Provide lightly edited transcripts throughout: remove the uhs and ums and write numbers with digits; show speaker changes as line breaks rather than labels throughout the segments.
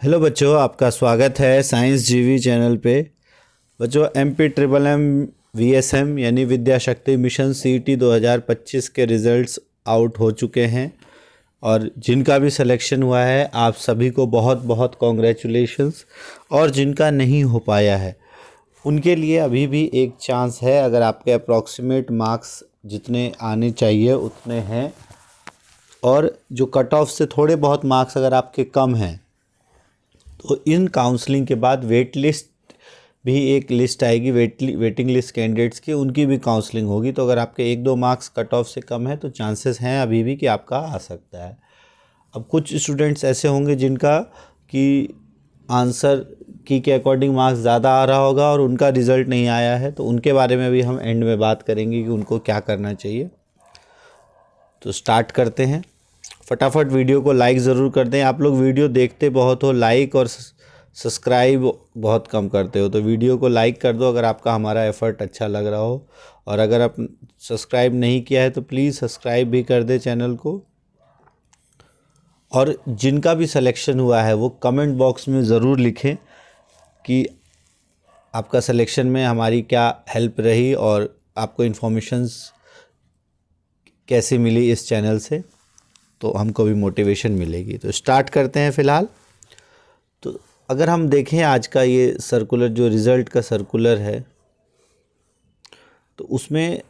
Hello बच्चों, आपका स्वागत है साइंस जीवी चैनल पे। बच्चों, MPMM VSM यानी विद्या शक्ति मिशन CET 2025 के रिज़ल्ट्स आउट हो चुके हैं और जिनका भी सिलेक्शन हुआ है आप सभी को बहुत बहुत कॉन्ग्रेचुलेशंस। और जिनका नहीं हो पाया है उनके लिए अभी भी एक चांस है। अगर आपके अप्रॉक्सीमेट मार्क्स जितने आने चाहिए उतने हैं और जो कट ऑफ से थोड़े बहुत मार्क्स अगर आपके कम हैं तो इन काउंसलिंग के बाद वेट लिस्ट भी एक लिस्ट आएगी, वेटिंग लिस्ट कैंडिडेट्स की, उनकी भी काउंसलिंग होगी। तो अगर आपके 1-2 मार्क्स कट ऑफ से कम है तो चांसेस हैं अभी भी कि आपका आ सकता है। अब कुछ स्टूडेंट्स ऐसे होंगे जिनका कि आंसर की के अकॉर्डिंग मार्क्स ज़्यादा आ रहा होगा और उनका रिज़ल्ट नहीं आया है, तो उनके बारे में भी हम एंड में बात करेंगे कि उनको क्या करना चाहिए। तो स्टार्ट करते हैं। फटाफट वीडियो को लाइक ज़रूर कर दें। आप लोग वीडियो देखते बहुत हो, लाइक और सब्सक्राइब बहुत कम करते हो, तो वीडियो को लाइक कर दो अगर आपका हमारा एफ़र्ट अच्छा लग रहा हो। और अगर आप सब्सक्राइब नहीं किया है तो प्लीज़ सब्सक्राइब भी कर दे चैनल को। और जिनका भी सिलेक्शन हुआ है वो कमेंट बॉक्स में ज़रूर लिखें कि आपका सिलेक्शन में हमारी क्या हेल्प रही और आपको इन्फॉर्मेशंस कैसे मिली इस चैनल से, तो हमको भी मोटिवेशन मिलेगी। तो स्टार्ट करते हैं फ़िलहाल। तो अगर हम देखें आज का ये सर्कुलर, जो रिज़ल्ट का सर्कुलर है, तो उसमें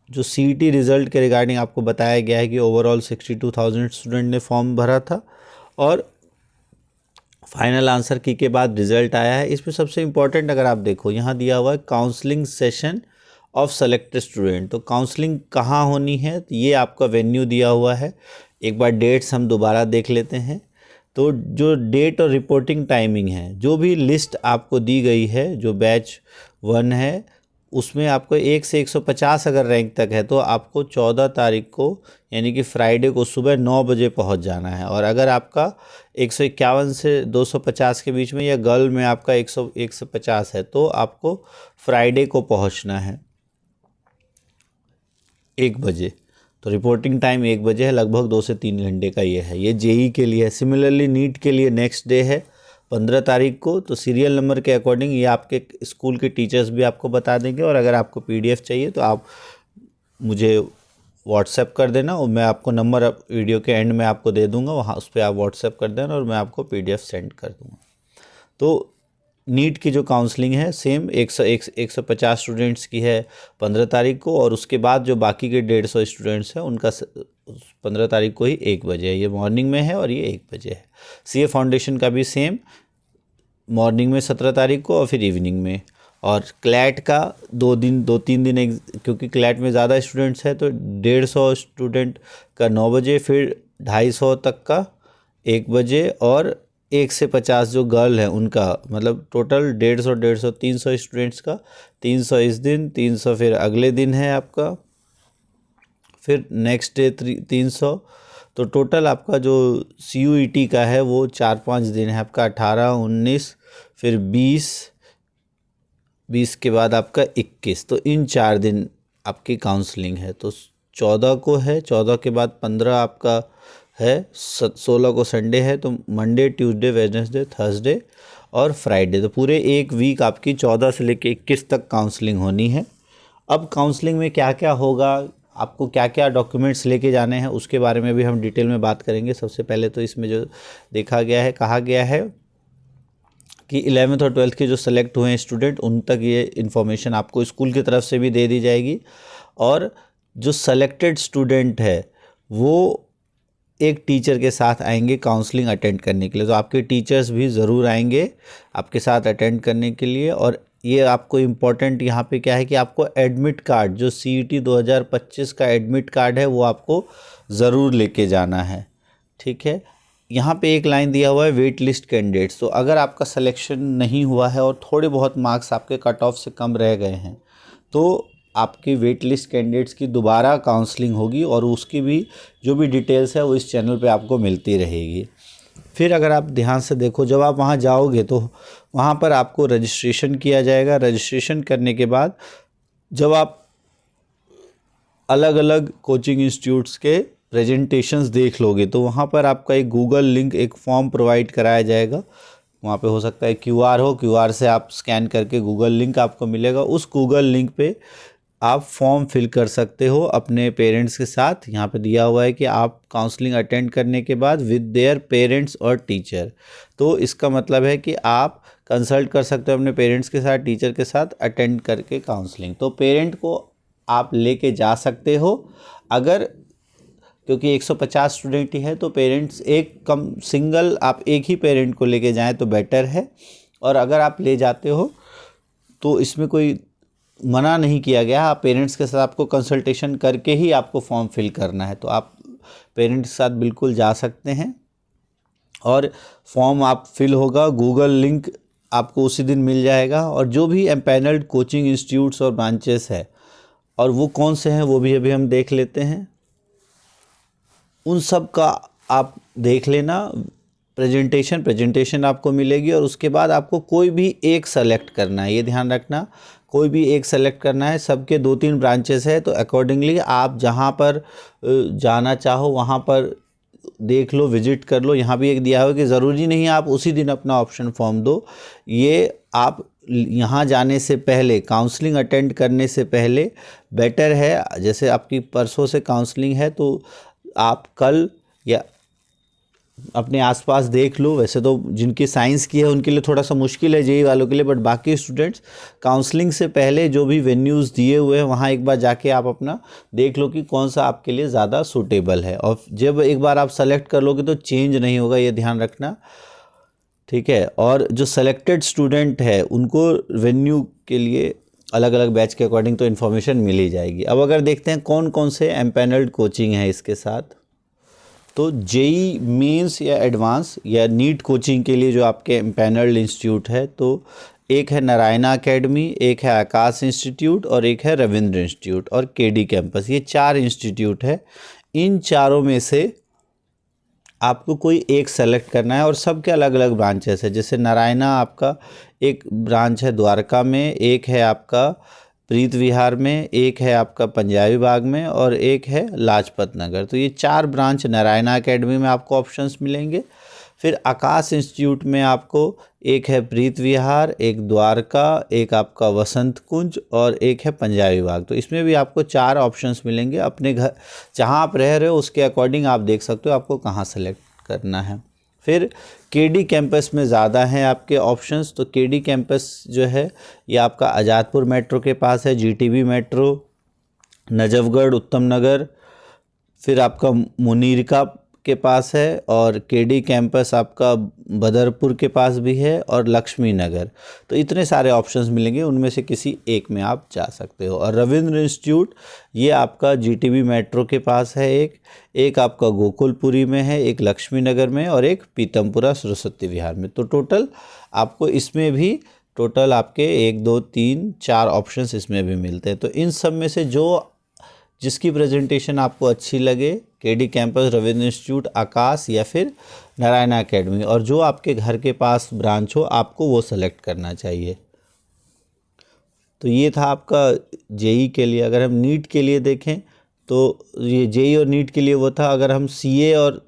जो CET रिज़ल्ट के रिगार्डिंग आपको बताया गया है कि ओवरऑल 62,000 स्टूडेंट ने फॉर्म भरा था और फाइनल आंसर की के बाद रिज़ल्ट आया है। इसमें सबसे इम्पॉर्टेंट अगर आप देखो, यहाँ दिया हुआ है counselling session of selected student. तो काउंसलिंग कहाँ होनी है, तो ये आपका वेन्यू दिया हुआ है। एक बार डेट्स हम दोबारा देख लेते हैं। तो जो डेट और रिपोर्टिंग टाइमिंग है, जो भी लिस्ट आपको दी गई है, जो बैच 1 है उसमें आपको 1 से 150 अगर रैंक तक है तो आपको 14 तारीख को यानी कि फ्राइडे को सुबह 9 बजे पहुंच जाना है। और अगर आपका 151 से 250 के बीच में या गर्ल में आपका 150 है तो आपको फ्राइडे को पहुंचना है 1 बजे। तो रिपोर्टिंग टाइम 1 बजे है, लगभग 2 से 3 घंटे का ये है। ये JEE के लिए है। सिमिलरली नीट के लिए नेक्स्ट डे है 15 तारीख को। तो सीरियल नंबर के अकॉर्डिंग ये आपके स्कूल के टीचर्स भी आपको बता देंगे। और अगर आपको PDF चाहिए तो आप मुझे व्हाट्सएप कर देना और मैं आपको नंबर वीडियो के एंड में आपको दे दूंगा, वहाँ उस पर आप व्हाट्सएप कर देना और मैं आपको PDF सेंड कर दूंगा। तो नीट की जो काउंसलिंग है सेम 150 स्टूडेंट्स की है 15 तारीख को, और उसके बाद जो बाकी के 150 स्टूडेंट्स हैं उनका 15 तारीख को ही 1 बजे है। ये मॉर्निंग में है और ये 1 बजे है। CA फाउंडेशन का भी सेम मॉर्निंग में 17 तारीख को और फिर इवनिंग में। और क्लैट का 2-3 दिन क्योंकि क्लैट में ज़्यादा स्टूडेंट्स है तो 150 स्टूडेंट का 9 बजे, फिर 250 तक का 1 बजे, और 1 से 50 जो गर्ल है उनका, मतलब टोटल 150 300 स्टूडेंट्स का 300 इस दिन, 300 फिर अगले दिन है आपका, फिर नेक्स्ट डे 300। तो टोटल आपका जो CUET का है वो 4-5 दिन है आपका, 18, 19, फिर 20 के बाद आपका 21। तो इन 4 दिन आपकी काउंसलिंग है। तो 14 को है, 14 के बाद 15 आपका है, 16 को संडे है। तो मंडे, ट्यूसडे, वेडनेसडे, थर्सडे और फ्राइडे, तो पूरे एक वीक आपकी 14 से लेकर 21 तक काउंसलिंग होनी है। अब काउंसलिंग में क्या क्या होगा, आपको क्या क्या डॉक्यूमेंट्स लेके जाने हैं, उसके बारे में भी हम डिटेल में बात करेंगे। सबसे पहले तो इसमें जो देखा गया है, कहा गया है कि 11th और 12th के जो सेलेक्ट हुए हैं स्टूडेंट उन तक ये इन्फॉर्मेशन आपको स्कूल की तरफ से भी दे दी जाएगी। और जो सेलेक्टेड स्टूडेंट है वो एक टीचर के साथ आएंगे काउंसलिंग अटेंड करने के लिए। तो आपके टीचर्स भी ज़रूर आएंगे आपके साथ अटेंड करने के लिए। और ये आपको इम्पॉर्टेंट यहाँ पे क्या है कि आपको एडमिट कार्ड, जो CET 2025 का एडमिट कार्ड है वो आपको ज़रूर लेके जाना है। ठीक है। यहाँ पे एक लाइन दिया हुआ है वेट लिस्ट कैंडिडेट्स। तो अगर आपका सिलेक्शन नहीं हुआ है और थोड़े बहुत मार्क्स आपके कट ऑफ से कम रह गए हैं तो आपकी वेट लिस्ट कैंडिडेट्स की दोबारा काउंसलिंग होगी और उसकी भी जो भी डिटेल्स है वो इस चैनल पे आपको मिलती रहेगी। फिर अगर आप ध्यान से देखो, जब आप वहाँ जाओगे तो वहाँ पर आपको रजिस्ट्रेशन किया जाएगा। रजिस्ट्रेशन करने के बाद जब आप अलग अलग कोचिंग इंस्टीट्यूट्स के प्रेजेंटेशंस देख लोगे तो वहाँ पर आपका एक गूगल लिंक, एक फॉर्म प्रोवाइड कराया जाएगा। वहाँ पे हो सकता है क्यूआर हो, क्यूआर से आप स्कैन करके गूगल लिंक आपको मिलेगा। उस गूगल लिंक पे आप फॉर्म फिल कर सकते हो अपने पेरेंट्स के साथ। यहाँ पे दिया हुआ है कि आप काउंसलिंग अटेंड करने के बाद विद देयर पेरेंट्स और टीचर। तो इसका मतलब है कि आप कंसल्ट कर सकते हो अपने पेरेंट्स के साथ, टीचर के साथ अटेंड करके काउंसलिंग। तो पेरेंट को आप लेके जा सकते हो, अगर क्योंकि 150 स्टूडेंट ही है तो पेरेंट्स एक कम सिंगल आप एक ही पेरेंट को लेके जाएं तो बेटर है। और अगर आप ले जाते हो तो इसमें कोई मना नहीं किया गया, आप पेरेंट्स के साथ आपको कंसल्टेशन करके ही आपको फॉर्म फिल करना है। तो आप पेरेंट्स के साथ बिल्कुल जा सकते हैं और फॉर्म आप फिल होगा, गूगल लिंक आपको उसी दिन मिल जाएगा। और जो भी एम्पैनल्ड कोचिंग इंस्टीट्यूट्स और ब्रांचेस है और वो कौन से हैं वो भी अभी हम देख लेते हैं, उन सब का आप देख लेना। प्रेजेंटेशन आपको मिलेगी और उसके बाद आपको कोई भी एक सेलेक्ट करना है, ये ध्यान रखना, कोई भी एक सेलेक्ट करना है। सबके 2-3 ब्रांचेस है तो अकॉर्डिंगली आप जहाँ पर जाना चाहो वहाँ पर देख लो, विजिट कर लो। यहाँ भी एक दिया हुआ कि ज़रूरी नहीं आप उसी दिन अपना ऑप्शन फॉर्म दो, ये आप यहाँ जाने से पहले, काउंसलिंग अटेंड करने से पहले बेटर है। जैसे आपकी परसों से काउंसलिंग है तो आप कल या अपने आसपास देख लो। वैसे तो जिनकी साइंस की है उनके लिए थोड़ा सा मुश्किल है, जेई वालों के लिए, बट बाकी स्टूडेंट्स काउंसलिंग से पहले जो भी वेन्यूज़ दिए हुए हैं वहाँ एक बार जाके आप अपना देख लो कि कौन सा आपके लिए ज़्यादा सूटेबल है। और जब एक बार आप सेलेक्ट कर लोगे तो चेंज नहीं होगा, ये ध्यान रखना, ठीक है। और जो सेलेक्टेड स्टूडेंट है उनको वेन्यू के लिए अलग अलग बैच के अकॉर्डिंग तो इन्फॉर्मेशन मिल ही जाएगी। अब अगर देखते हैं कौन कौन से एम्पैनल्ड कोचिंग है इसके साथ, तो जेई मेंस या एडवांस या नीट कोचिंग के लिए जो आपके एम्पैनल्ड इंस्टीट्यूट है, तो एक है नारायणा एकेडमी, एक है आकाश इंस्टीट्यूट और एक है रविंद्र इंस्टीट्यूट और केडी कैंपस। ये 4 इंस्टीट्यूट है। इन चारों में से आपको कोई एक सेलेक्ट करना है और सबके अलग अलग ब्रांचेस है। जैसे नारायणा आपका एक ब्रांच है द्वारका में, एक है आपका प्रीत विहार में, एक है आपका पंजाबी बाग में और एक है लाजपत नगर। तो ये 4 ब्रांच नारायणा एकेडमी में आपको ऑप्शंस मिलेंगे। फिर आकाश इंस्टीट्यूट में आपको एक है प्रीत विहार, एक द्वारका, एक आपका वसंत कुंज और एक है पंजाबी बाग। तो इसमें भी आपको 4 ऑप्शंस मिलेंगे। अपने घर जहां आप रह रहे हो उसके अकॉर्डिंग आप देख सकते हो आपको कहां सेलेक्ट करना है। फिर केडी कैंपस में ज़्यादा हैं आपके ऑप्शंस। तो केडी कैंपस जो है ये आपका आज़ादपुर मेट्रो के पास है, जीटीबी मेट्रो, नजफगढ़, उत्तम नगर, फिर आपका मुनीरका के पास है, और केडी कैंपस आपका बदरपुर के पास भी है और लक्ष्मी नगर। तो इतने सारे ऑप्शंस मिलेंगे, उनमें से किसी एक में आप जा सकते हो। और रविंद्र इंस्टीट्यूट ये आपका जीटीबी मेट्रो के पास है, एक आपका गोकुलपुरी में है, एक लक्ष्मी नगर में और एक पीतमपुरा सरस्वती विहार में। तो टोटल आपको इसमें भी टोटल आपके 1 2 3 4 ऑप्शंस इसमें भी मिलते हैं। तो इन सब में से जो जिसकी प्रेजेंटेशन आपको अच्छी लगे, केडी कैंपस, रविंद्र इंस्टीट्यूट, आकाश या फिर नारायणा एकेडमी, और जो आपके घर के पास ब्रांच हो आपको वो सेलेक्ट करना चाहिए। तो ये था आपका जेई के लिए। अगर हम नीट के लिए देखें तो ये जेई और नीट के लिए वो था। अगर हम सीए और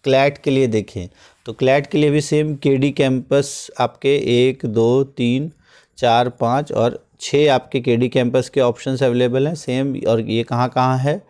क्लैट के लिए देखें तो क्लैट के लिए भी सेम केडी कैंपस आपके 1 2 3 4 5 और 6 आपके केडी कैंपस के ऑप्शंस अवेलेबल हैं सेम। और ये कहाँ कहाँ है,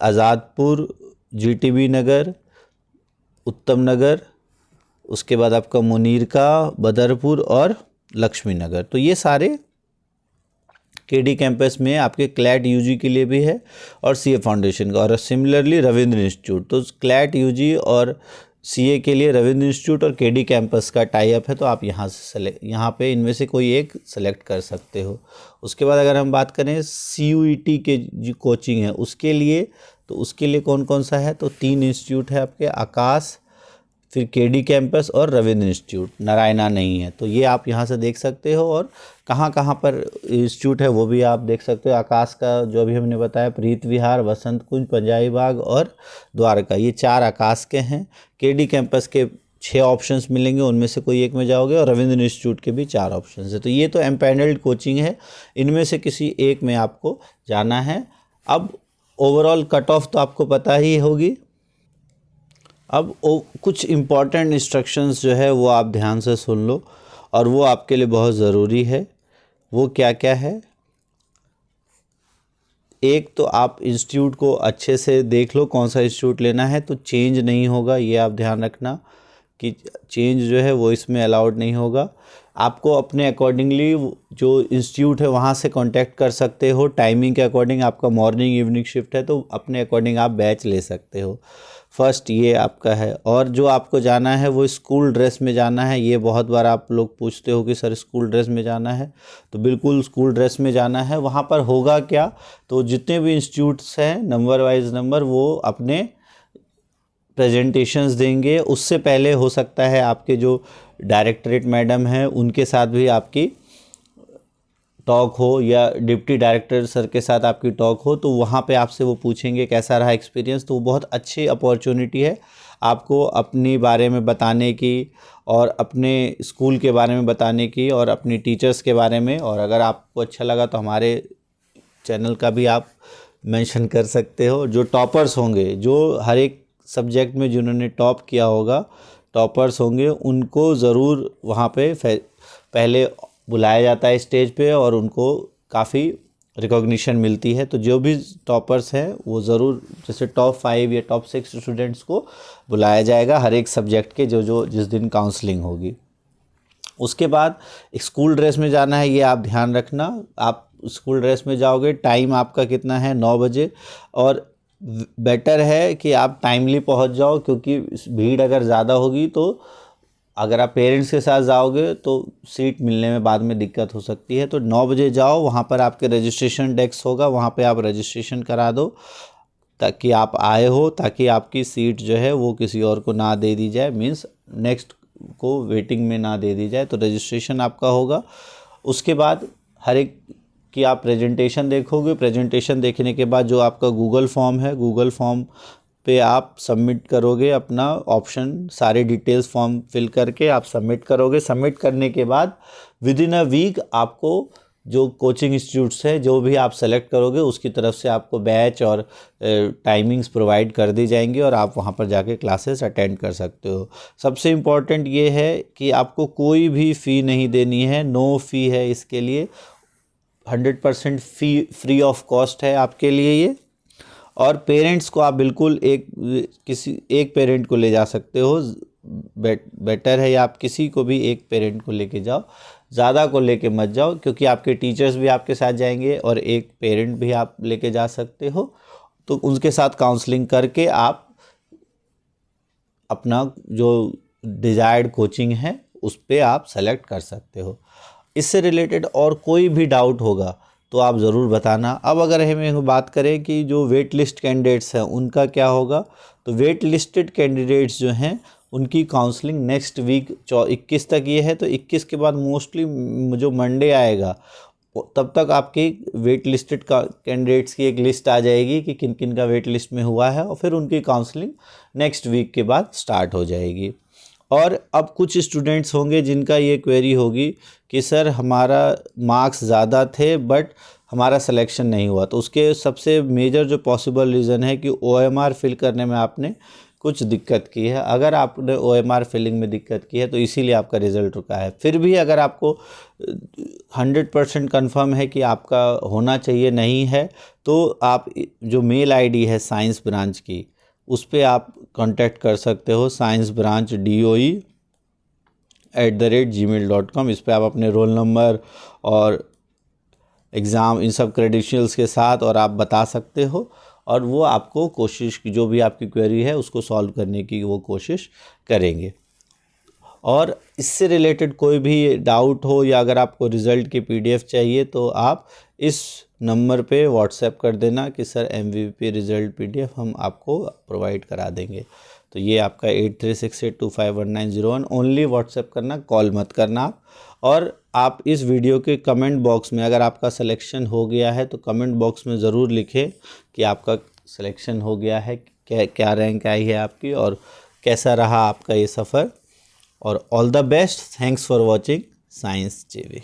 आज़ादपुर, जीटीबी नगर, उत्तम नगर, उसके बाद आपका मुनीरका, बदरपुर और लक्ष्मी नगर। तो ये सारे केडी कैंपस में आपके क्लैट यूजी के लिए भी है और सीए फाउंडेशन का। और सिमिलरली रविंद्र इंस्टीट्यूट, तो क्लैट यूजी और सीए के लिए रविंद्र इंस्टीट्यूट और केडी कैंपस का टाई अप है। तो आप यहाँ पे इनमें से कोई एक सेलेक्ट कर सकते हो। उसके बाद अगर हम बात करें सीयूईटी के जो कोचिंग है उसके लिए, तो उसके लिए कौन कौन सा है, तो 3 इंस्टीट्यूट है आपके, आकाश, फिर केडी कैंपस और रविंद्र इंस्टीट्यूट, नारायणा नहीं है। तो ये आप यहाँ से देख सकते हो। और कहाँ कहाँ पर इंस्टीट्यूट है वो भी आप देख सकते हो। आकाश का जो अभी हमने बताया प्रीत विहार, वसंत कुंज, पंजाबी बाग और द्वारका, ये 4 आकाश के हैं। केडी कैंपस के 6 ऑप्शंस मिलेंगे, उनमें से कोई एक में जाओगे। और रविंद्र इंस्टीट्यूट के भी 4 ऑप्शंस है। तो ये तो एम्पैनल्ड कोचिंग है, इनमें से किसी एक में आपको जाना है। अब ओवरऑल कट ऑफ तो आपको पता ही होगी। अब कुछ इम्पॉर्टेंट इंस्ट्रक्शंस जो है वो आप ध्यान से सुन लो और वो आपके लिए बहुत ज़रूरी है। वो क्या क्या है? एक तो आप इंस्टीट्यूट को अच्छे से देख लो, कौन सा इंस्टीट्यूट लेना है, तो चेंज नहीं होगा, ये आप ध्यान रखना कि चेंज जो है वो इसमें अलाउड नहीं होगा। आपको अपने अकॉर्डिंगली जो इंस्टीट्यूट है वहाँ से कांटेक्ट कर सकते हो, टाइमिंग के अकॉर्डिंग। आपका मॉर्निंग इवनिंग शिफ्ट है तो अपने अकॉर्डिंग आप बैच ले सकते हो। फर्स्ट ये आपका है। और जो आपको जाना है वो स्कूल ड्रेस में जाना है। ये बहुत बार आप लोग पूछते हो कि सर स्कूल ड्रेस में जाना है, तो बिल्कुल स्कूल ड्रेस में जाना है। वहाँ पर होगा क्या, तो जितने भी इंस्टीट्यूट्स हैं नंबर वाइज नंबर वो अपने प्रेजेंटेशंस देंगे। उससे पहले हो सकता है आपके जो डायरेक्टरेट मैडम हैं उनके साथ भी आपकी टॉक हो या डिप्टी डायरेक्टर सर के साथ आपकी टॉक हो, तो वहाँ पे आपसे वो पूछेंगे कैसा रहा एक्सपीरियंस। तो वो बहुत अच्छी अपॉर्चुनिटी है आपको अपनी बारे में बताने की और अपने स्कूल के बारे में बताने की और अपनी टीचर्स के बारे में। और अगर आपको अच्छा लगा तो हमारे चैनल का भी आप मेंशन कर सकते हो। जो टॉपर्स होंगे, जो हर एक सब्जेक्ट में जिन्होंने टॉप किया होगा, टॉपर्स होंगे, उनको ज़रूर वहाँ पे पहले बुलाया जाता है स्टेज पे और उनको काफ़ी रिकॉग्निशन मिलती है। तो जो भी टॉपर्स हैं वो ज़रूर, जैसे टॉप 5 या टॉप 6 स्टूडेंट्स को बुलाया जाएगा हर एक सब्जेक्ट के, जो जिस दिन काउंसलिंग होगी। उसके बाद स्कूल ड्रेस में जाना है, ये आप ध्यान रखना। आप स्कूल ड्रेस में जाओगे, टाइम आपका कितना है, 9 बजे। और बेटर है कि आप टाइमली पहुंच जाओ, क्योंकि भीड़ अगर ज़्यादा होगी तो अगर आप पेरेंट्स के साथ जाओगे तो सीट मिलने में बाद में दिक्कत हो सकती है। तो 9 बजे जाओ, वहाँ पर आपके रजिस्ट्रेशन डेस्क होगा, वहाँ पे आप रजिस्ट्रेशन करा दो ताकि आप आए हो, ताकि आपकी सीट जो है वो किसी और को ना दे दी जाए, मीन्स नेक्स्ट को वेटिंग में ना दे दी जाए। तो रजिस्ट्रेशन आपका होगा। उसके बाद हर एक की आप प्रेजेंटेशन देखोगे। प्रेजेंटेशन देखने के बाद जो आपका गूगल फॉर्म है, गूगल फॉर्म पे आप सबमिट करोगे अपना ऑप्शन, सारे डिटेल्स फॉर्म फिल करके आप सबमिट करोगे। सबमिट करने के बाद विद इन अ वीक आपको जो कोचिंग इंस्टीट्यूट्स है जो भी आप सेलेक्ट करोगे उसकी तरफ से आपको बैच और टाइमिंग्स प्रोवाइड कर दी जाएंगी और आप वहाँ पर जाके क्लासेस अटेंड कर सकते हो। सबसे इम्पॉर्टेंट ये है कि आपको कोई भी फ़ी नहीं देनी है, नो फ़ी है इसके लिए। 100% फ़ी फ्री ऑफ कॉस्ट है आपके लिए ये। और पेरेंट्स को आप बिल्कुल किसी एक पेरेंट को ले जा सकते हो, बेटर है, या आप किसी को भी एक पेरेंट को लेके जाओ, ज़्यादा को लेके मत जाओ, क्योंकि आपके टीचर्स भी आपके साथ जाएंगे और एक पेरेंट भी आप लेके जा सकते हो। तो उनके साथ काउंसलिंग करके आप अपना जो डिज़ायर्ड कोचिंग है उस पर आप सेलेक्ट कर सकते हो। इससे रिलेटेड और कोई भी डाउट होगा तो आप ज़रूर बताना। अब अगर हम बात करें कि जो वेट लिस्ट कैंडिडेट्स हैं उनका क्या होगा, तो वेट लिस्टेड कैंडिडेट्स जो हैं उनकी काउंसलिंग नेक्स्ट वीक 21 तक ये है। तो 21 के बाद मोस्टली जो मंडे आएगा तब तक आपकी वेट लिस्टेड कैंडिडेट्स की एक लिस्ट आ जाएगी कि किन किन का वेट लिस्ट में हुआ है, और फिर उनकी काउंसलिंग नेक्स्ट वीक के बाद स्टार्ट हो जाएगी। और अब कुछ स्टूडेंट्स होंगे जिनका ये क्वेरी होगी कि सर हमारा मार्क्स ज़्यादा थे बट हमारा सिलेक्शन नहीं हुआ। तो उसके सबसे मेजर जो पॉसिबल रीज़न है कि OMR फिल करने में आपने कुछ दिक्कत की है। अगर आपने OMR फिलिंग में दिक्कत की है तो इसीलिए आपका रिज़ल्ट रुका है। फिर भी अगर आपको 100% कन्फर्म है कि आपका होना चाहिए नहीं है, तो आप जो मेल ID है साइंस ब्रांच की, उस पर आप कांटेक्ट कर सकते हो, sciencebranchdoi@gmail.com। इस पर आप अपने रोल नंबर और एग्ज़ाम इन सब क्रेडेंशियल्स के साथ और आप बता सकते हो, और वो आपको कोशिश की जो भी आपकी क्वेरी है उसको सॉल्व करने की वो कोशिश करेंगे। और इससे रिलेटेड कोई भी डाउट हो या अगर आपको रिज़ल्ट की PDF चाहिए तो आप इस नंबर पे व्हाट्सएप कर देना कि सर MVP रिज़ल्ट PDF हम आपको प्रोवाइड करा देंगे। तो ये आपका 8368251901 ओनली व्हाट्सएप करना, कॉल मत करना आप। और आप इस वीडियो के कमेंट बॉक्स में अगर आपका सिलेक्शन हो गया है तो कमेंट बॉक्स में ज़रूर लिखें कि आपका सिलेक्शन हो गया है, क्या रैंक आई है आपकी और कैसा रहा आपका ये सफ़र। और all the best, thanks for watching science JV।